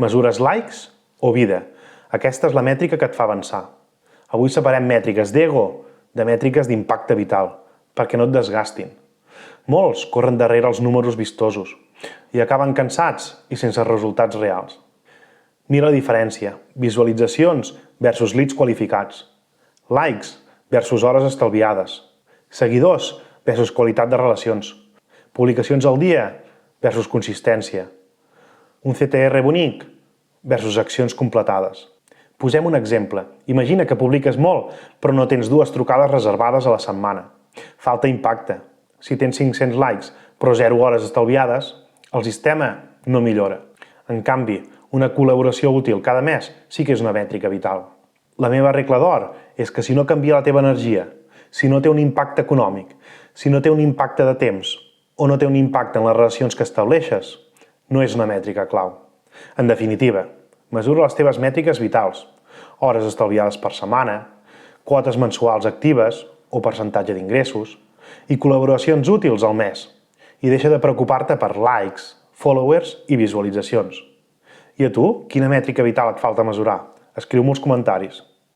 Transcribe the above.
Mesures likes o vida? Aquesta és la mètrica que et fa avançar. Avui separem mètriques d'ego de mètriques d'impacte vital, perquè no et desgastin. Molts corren darrere els números vistosos i acaben cansats i sense resultats reals. Mira la diferència: visualitzacions versus leads qualificats, likes versus hores estalviades, seguidors versus qualitat de relacions, publicacions al dia versus consistència, un CTR bonic versus accions completades. Posem un exemple. Imagina que publiques molt, però no tens 2 trucades reservades a la setmana. Falta impacte. Si tens 500 likes, però 0 hores estalviades, el sistema no millora. En canvi, una col·laboració útil cada mes sí que és una mètrica vital. La meva regla d'or és que si no canvia la teva energia, si no té un impacte econòmic, si no té un impacte de temps o no té un impacte en les relacions que estableixes, no és una mètrica clau. En definitiva, mesura les teves mètriques vitals, hores estalviades per setmana, quotes mensuals actives o percentatge d'ingressos i col·laboracions útils al mes. I deixa de preocupar-te per likes, followers i visualitzacions. I a tu, quina mètrica vital et falta mesurar? Escriu-m'ho als comentaris.